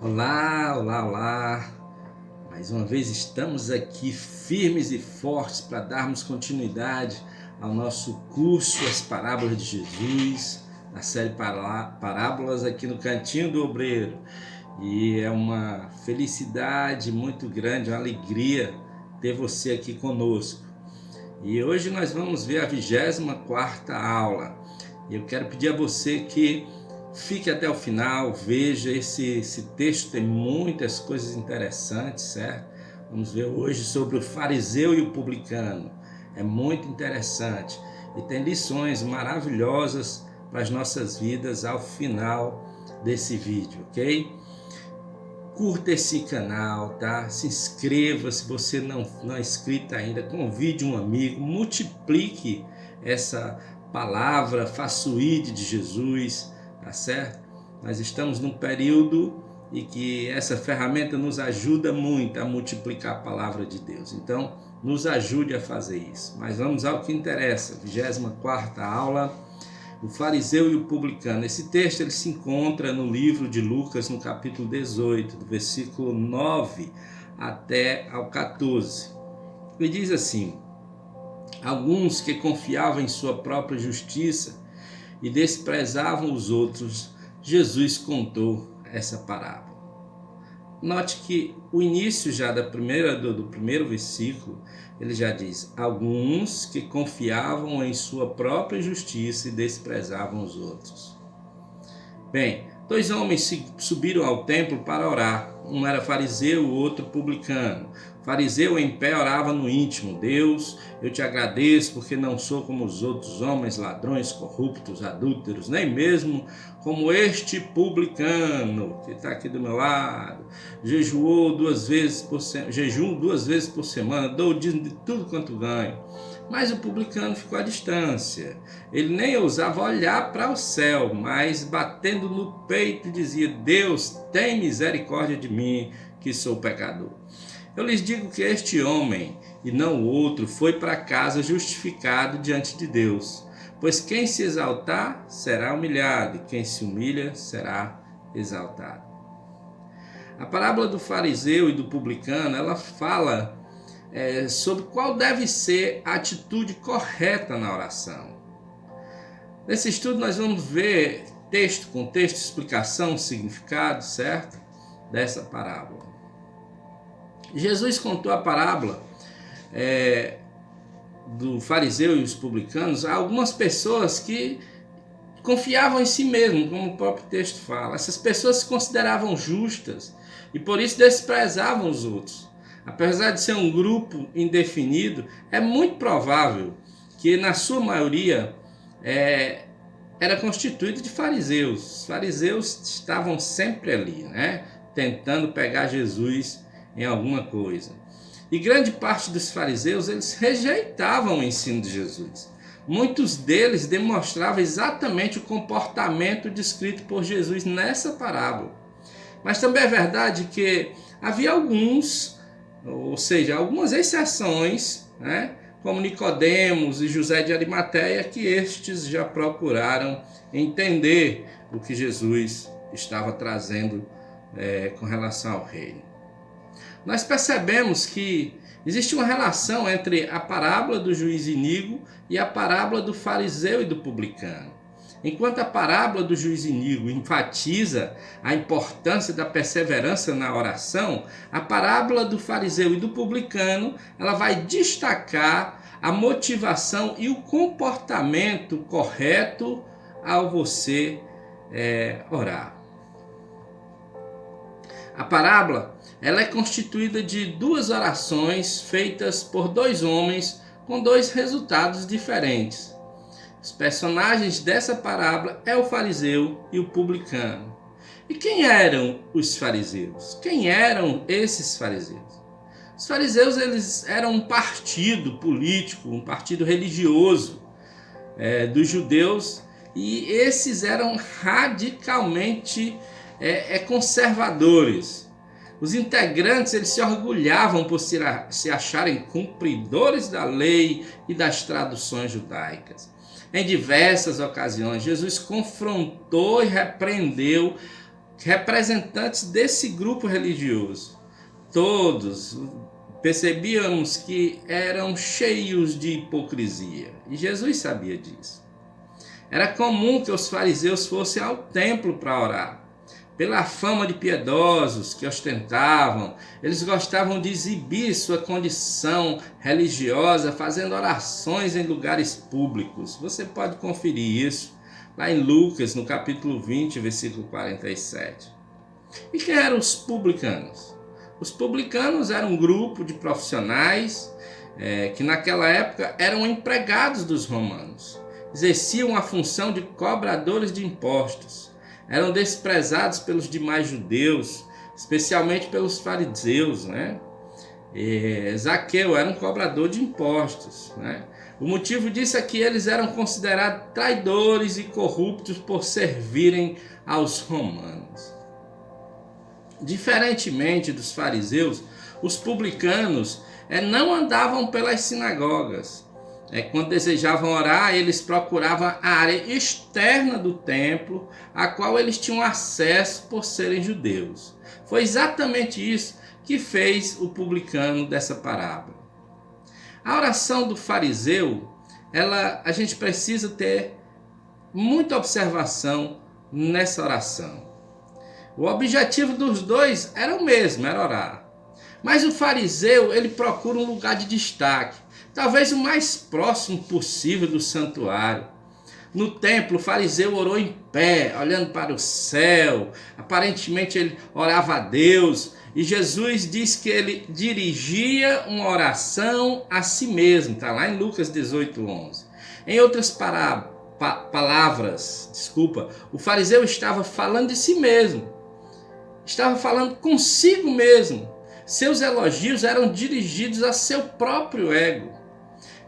Olá, olá, olá! Mais uma vez estamos aqui firmes e fortes para darmos continuidade ao nosso curso As Parábolas de Jesus, na série Parábolas aqui no Cantinho do Obreiro. E é uma felicidade muito grande, uma alegria ter você aqui conosco. E hoje nós vamos ver a 24ª aula. E eu quero pedir a você que fique até o final, veja esse texto, tem muitas coisas interessantes, certo? Vamos ver hoje sobre o fariseu e o publicano. É muito interessante e tem lições maravilhosas para as nossas vidas ao final desse vídeo, ok? Curta esse canal, tá? Se inscreva se você não é inscrito ainda, convide um amigo, multiplique essa palavra, faça o ID de Jesus, tá certo? Nós estamos num período em que essa ferramenta nos ajuda muito a multiplicar a palavra de Deus. Então, nos ajude a fazer isso. Mas vamos ao que interessa. 24ª aula, o fariseu e o publicano. Esse texto ele se encontra no livro de Lucas, no capítulo 18, do versículo 9 até ao 14. E diz assim: alguns que confiavam em sua própria justiça e desprezavam os outros, Jesus contou essa parábola. Note que o início já do primeiro versículo, ele já diz: alguns que confiavam em sua própria justiça e desprezavam os outros. Bem, dois homens subiram ao templo para orar. Um era fariseu, o outro publicano. O fariseu em pé orava no íntimo: Deus, eu te agradeço porque não sou como os outros homens, ladrões, corruptos, adúlteros, nem mesmo como este publicano que está aqui do meu lado. Jejuo 2 vezes por semana, dou o dízimo de tudo quanto ganho. Mas o publicano ficou à distância. Ele nem ousava olhar para o céu, mas batendo no peito dizia: Deus, tem misericórdia de mim, que sou pecador. Eu lhes digo que este homem, e não o outro, foi para casa justificado diante de Deus. Pois quem se exaltar será humilhado, e quem se humilha será exaltado. A parábola do fariseu e do publicano, ela fala sobre qual deve ser a atitude correta na oração. Nesse estudo nós vamos ver texto, contexto, explicação, significado, certo? Dessa parábola. Jesus contou a parábola do fariseu e os publicanos a algumas pessoas que confiavam em si mesmo, como o próprio texto fala. Essas pessoas se consideravam justas e por isso desprezavam os outros. Apesar de ser um grupo indefinido, é muito provável que na sua maioria era constituído de fariseus. Os fariseus estavam sempre ali, né? Tentando pegar Jesus em alguma coisa. E grande parte dos fariseus, eles rejeitavam o ensino de Jesus. Muitos deles demonstravam exatamente o comportamento descrito por Jesus nessa parábola. Mas também é verdade que havia alguns, ou seja, algumas exceções, né, como Nicodemos e José de Arimateia, que estes já procuraram entender o que Jesus estava trazendo com relação ao reino. Nós percebemos que existe uma relação entre a parábola do juiz iníquo e a parábola do fariseu e do publicano. Enquanto a parábola do juiz iníquo enfatiza a importância da perseverança na oração, a parábola do fariseu e do publicano, ela vai destacar a motivação e o comportamento correto ao você orar. A parábola ela é constituída de duas orações feitas por dois homens com dois resultados diferentes. Os personagens dessa parábola é o fariseu e o publicano. E quem eram os fariseus? Quem eram esses fariseus? Os fariseus eles eram um partido político, um partido religioso dos judeus, e esses eram radicalmente conservadores. Os integrantes eles se orgulhavam por se acharem cumpridores da lei e das traduções judaicas. Em diversas ocasiões, Jesus confrontou e repreendeu representantes desse grupo religioso. Todos percebíamos que eram cheios de hipocrisia. E Jesus sabia disso. Era comum que os fariseus fossem ao templo para orar. Pela fama de piedosos que ostentavam, eles gostavam de exibir sua condição religiosa, fazendo orações em lugares públicos. Você pode conferir isso lá em Lucas, no capítulo 20, versículo 47. E quem eram os publicanos? Os publicanos eram um grupo de profissionais que naquela época eram empregados dos romanos. Exerciam a função de cobradores de impostos. Eram desprezados pelos demais judeus, especialmente pelos fariseus, né? Zaqueu era um cobrador de impostos, né? O motivo disso é que eles eram considerados traidores e corruptos por servirem aos romanos. Diferentemente dos fariseus, os publicanos não andavam pelas sinagogas. Quando desejavam orar, eles procuravam a área externa do templo, a qual eles tinham acesso por serem judeus. Foi exatamente isso que fez o publicano dessa parábola. A oração do fariseu, a gente precisa ter muita observação nessa oração. O objetivo dos dois era o mesmo, era orar. Mas o fariseu, ele procura um lugar de destaque, talvez o mais próximo possível do santuário. No templo, o fariseu orou em pé, olhando para o céu. Aparentemente ele orava a Deus. E Jesus diz que ele dirigia uma oração a si mesmo. Está lá em Lucas 18:11. Em outras palavras, o fariseu estava falando de si mesmo. Estava falando consigo mesmo. Seus elogios eram dirigidos a seu próprio ego.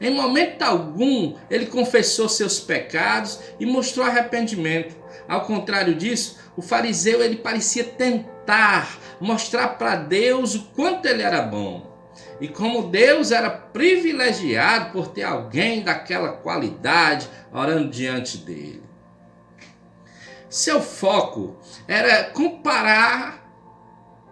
Em momento algum, ele confessou seus pecados e mostrou arrependimento. Ao contrário disso, o fariseu ele parecia tentar mostrar para Deus o quanto ele era bom. E como Deus era privilegiado por ter alguém daquela qualidade orando diante dele. Seu foco era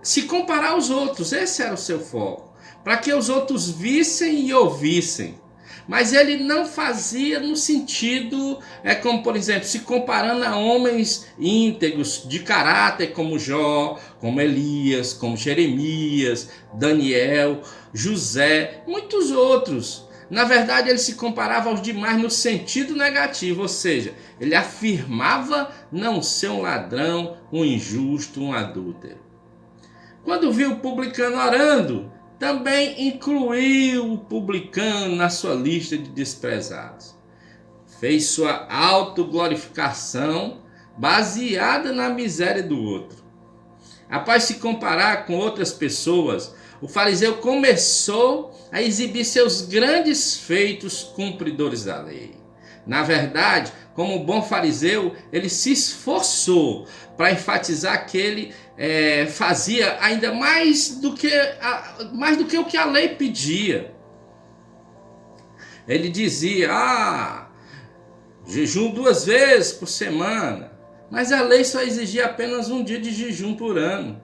se comparar aos outros. Esse era o seu foco. Para que os outros vissem e ouvissem. Mas ele não fazia no sentido, como por exemplo, se comparando a homens íntegros, de caráter como Jó, como Elias, como Jeremias, Daniel, José, muitos outros. Na verdade, ele se comparava aos demais no sentido negativo, ou seja, ele afirmava não ser um ladrão, um injusto, um adúltero. Quando viu o publicano orando, também incluiu o publicano na sua lista de desprezados. Fez sua autoglorificação baseada na miséria do outro. Após se comparar com outras pessoas, o fariseu começou a exibir seus grandes feitos cumpridores da lei. Na verdade, como bom fariseu, ele se esforçou para enfatizar que ele fazia ainda mais do que o que a lei pedia. Ele dizia, jejum 2 vezes por semana, mas a lei só exigia apenas 1 dia de jejum por ano.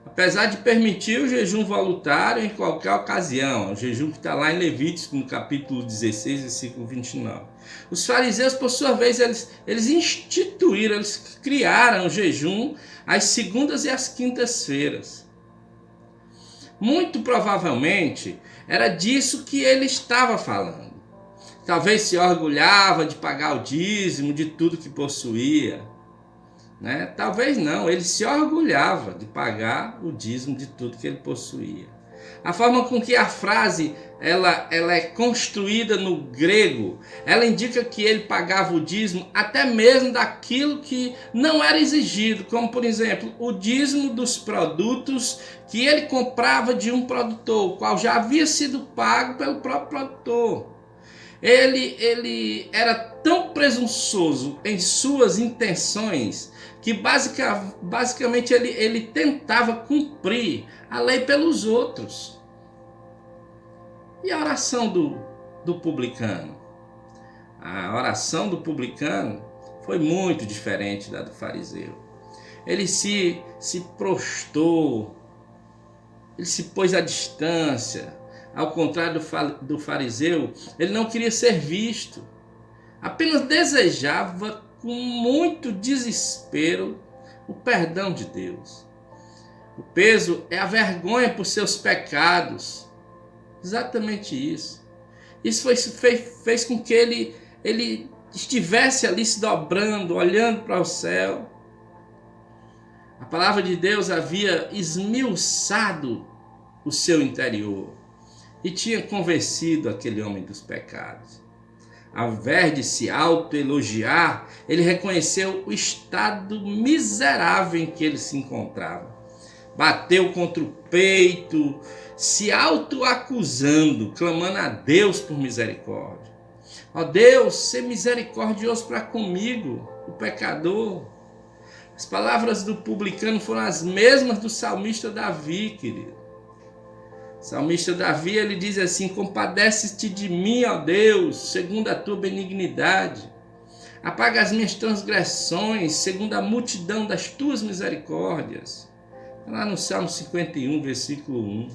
Apesar de permitir o jejum voluntário em qualquer ocasião, o jejum que está lá em Levítico, no capítulo 16, versículo 29. Os fariseus, por sua vez, eles instituíram, eles criaram o jejum às segundas e às quintas-feiras. Muito provavelmente, era disso que ele estava falando. Talvez se orgulhava de pagar o dízimo de tudo que possuía. Talvez não, ele se orgulhava de pagar o dízimo de tudo que ele possuía. A forma com que a frase ela é construída no grego, ela indica que ele pagava o dízimo até mesmo daquilo que não era exigido, como por exemplo, o dízimo dos produtos que ele comprava de um produtor, o qual já havia sido pago pelo próprio produtor. Ele era tão presunçoso em suas intenções que basicamente ele tentava cumprir a lei pelos outros. E a oração do publicano? A oração do publicano foi muito diferente da do fariseu. ele se prostrou, ele se pôs à distância. Ao contrário do fariseu, ele não queria ser visto, apenas desejava com muito desespero o perdão de Deus. O peso é a vergonha por seus pecados. Exatamente isso. Isso fez com que ele estivesse ali se dobrando, olhando para o céu. A palavra de Deus havia esmiuçado o seu interior e tinha convencido aquele homem dos pecados. Ao invés de se autoelogiar, ele reconheceu o estado miserável em que ele se encontrava. Bateu contra o peito, se autoacusando, clamando a Deus por misericórdia. Ó Deus, ser misericordioso para comigo, o pecador. As palavras do publicano foram as mesmas do salmista Davi, querido. O salmista Davi, ele diz assim: compadece-te de mim, ó Deus, segundo a tua benignidade. Apaga as minhas transgressões, segundo a multidão das tuas misericórdias. Lá no Salmo 51, versículo 1.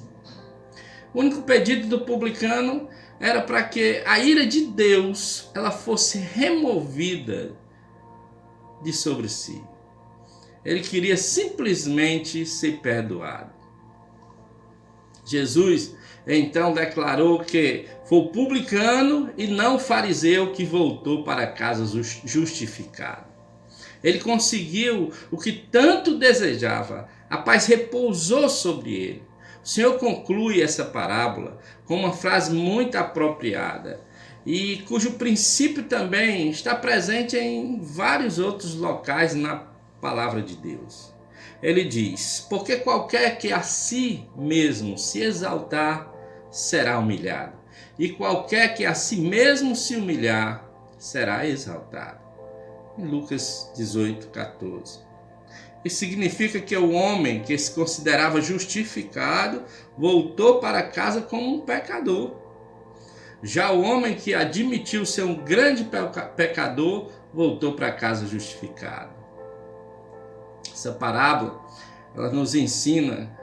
O único pedido do publicano era para que a ira de Deus ela fosse removida de sobre si. Ele queria simplesmente ser perdoado. Jesus então declarou que foi o publicano e não o fariseu que voltou para casa justificado. Ele conseguiu o que tanto desejava. A paz repousou sobre ele. O Senhor conclui essa parábola com uma frase muito apropriada e cujo princípio também está presente em vários outros locais na palavra de Deus. Ele diz: porque qualquer que a si mesmo se exaltar será humilhado, e qualquer que a si mesmo se humilhar será exaltado. Em Lucas 18, 14. Isso significa que o homem que se considerava justificado voltou para casa como um pecador. Já o homem que admitiu ser um grande pecador voltou para casa justificado. Essa parábola ela nos ensina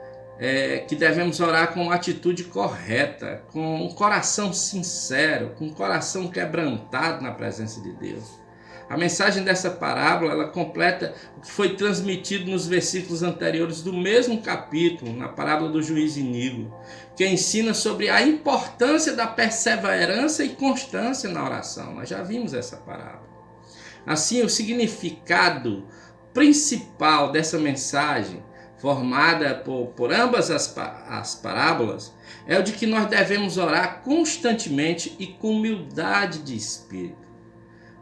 que devemos orar com uma atitude correta, com um coração sincero, com um coração quebrantado na presença de Deus. A mensagem dessa parábola ela completa o que foi transmitido nos versículos anteriores do mesmo capítulo, na parábola do juiz iníquo, que ensina sobre a importância da perseverança e constância na oração. Nós já vimos essa parábola. Assim, o significado principal dessa mensagem, formada por ambas as parábolas, é o de que nós devemos orar constantemente e com humildade de espírito.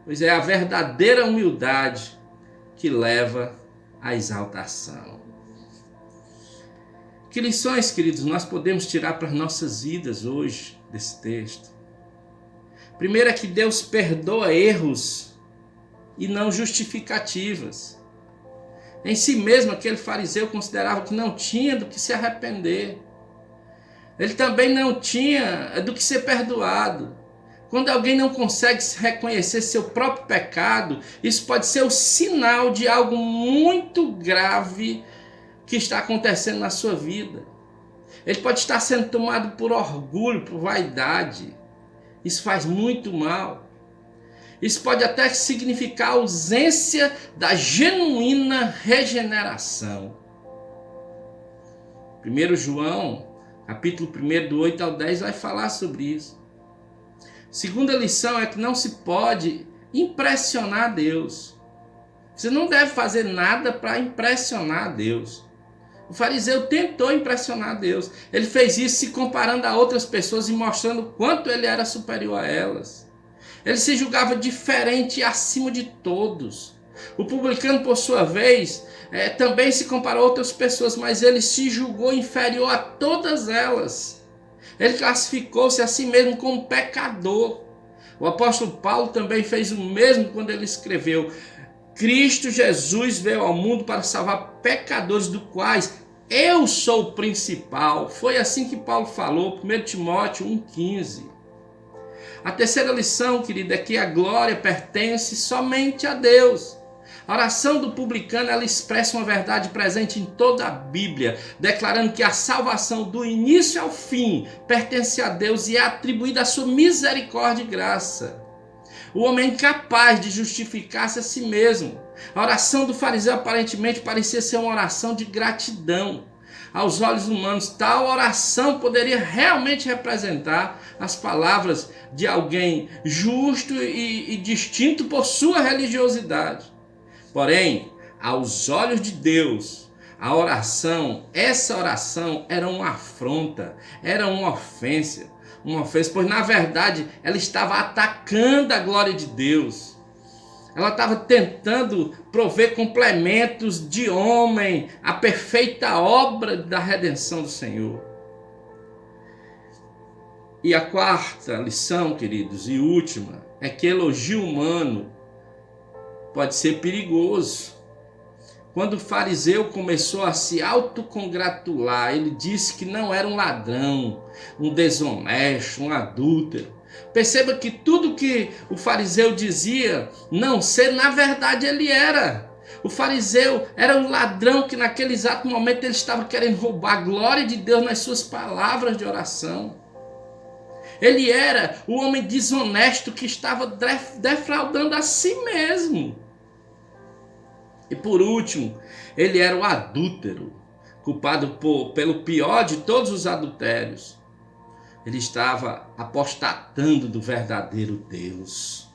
Pois é a verdadeira humildade que leva à exaltação. Que lições, queridos, nós podemos tirar para as nossas vidas hoje desse texto? Primeiro é que Deus perdoa erros e não justificativas. Em si mesmo, aquele fariseu considerava que não tinha do que se arrepender. Ele também não tinha do que ser perdoado. Quando alguém não consegue reconhecer seu próprio pecado, isso pode ser o sinal de algo muito grave que está acontecendo na sua vida. Ele pode estar sendo tomado por orgulho, por vaidade. Isso faz muito mal. Isso pode até significar a ausência da genuína regeneração. 1 João, capítulo 1, do 8 ao 10, vai falar sobre isso. Segunda lição é que não se pode impressionar Deus. Você não deve fazer nada para impressionar Deus. O fariseu tentou impressionar Deus. Ele fez isso se comparando a outras pessoas e mostrando o quanto ele era superior a elas. Ele se julgava diferente e acima de todos. O publicano, por sua vez, também se comparou a outras pessoas, mas ele se julgou inferior a todas elas. Ele classificou-se a si mesmo como pecador. O apóstolo Paulo também fez o mesmo quando ele escreveu: Cristo Jesus veio ao mundo para salvar pecadores, dos quais eu sou o principal. Foi assim que Paulo falou, 1 Timóteo 1,15. A terceira lição, querida, é que a glória pertence somente a Deus. A oração do publicano, ela expressa uma verdade presente em toda a Bíblia, declarando que a salvação do início ao fim pertence a Deus e é atribuída à sua misericórdia e graça. O homem é incapaz de justificar-se a si mesmo. A oração do fariseu aparentemente parecia ser uma oração de gratidão. Aos olhos humanos, tal oração poderia realmente representar as palavras de alguém justo e distinto por sua religiosidade. Porém, aos olhos de Deus, essa oração era uma afronta, era uma ofensa, pois na verdade ela estava atacando a glória de Deus. Ela estava tentando prover complementos de homem à perfeita obra da redenção do Senhor. E a quarta lição, queridos, e última, é que elogio humano pode ser perigoso. Quando o fariseu começou a se autocongratular, ele disse que não era um ladrão, um desonesto, um adúltero. Perceba que tudo que o fariseu dizia não ser, na verdade ele era. O fariseu era um ladrão que naquele exato momento ele estava querendo roubar a glória de Deus nas suas palavras de oração. Ele era o homem desonesto que estava defraudando a si mesmo. E por último, ele era o adúltero, culpado pelo pior de todos os adultérios. Ele estava apostatando do verdadeiro Deus.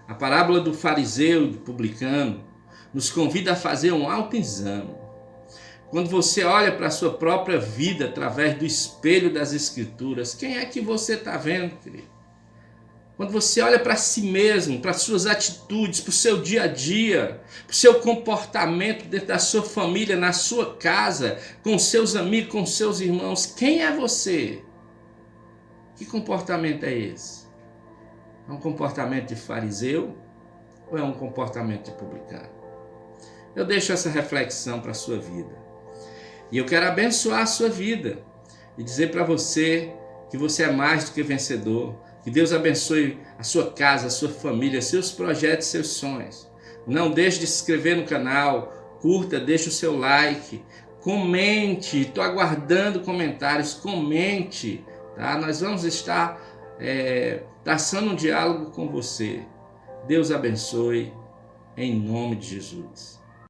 A parábola do fariseu e do publicano nos convida a fazer um autoexame. Quando você olha para a sua própria vida através do espelho das Escrituras, quem é que você está vendo, querido? Quando você olha para si mesmo, para as suas atitudes, para o seu dia a dia, para o seu comportamento dentro da sua família, na sua casa, com seus amigos, com seus irmãos, quem é você? Que comportamento é esse? É um comportamento de fariseu ou é um comportamento de publicano? Eu deixo essa reflexão para a sua vida. E eu quero abençoar a sua vida e dizer para você que você é mais do que vencedor. Que Deus abençoe a sua casa, a sua família, seus projetos, seus sonhos. Não deixe de se inscrever no canal, curta, deixe o seu like, comente, estou aguardando comentários, comente, tá? Nós vamos estar traçando um diálogo com você. Deus abençoe, em nome de Jesus.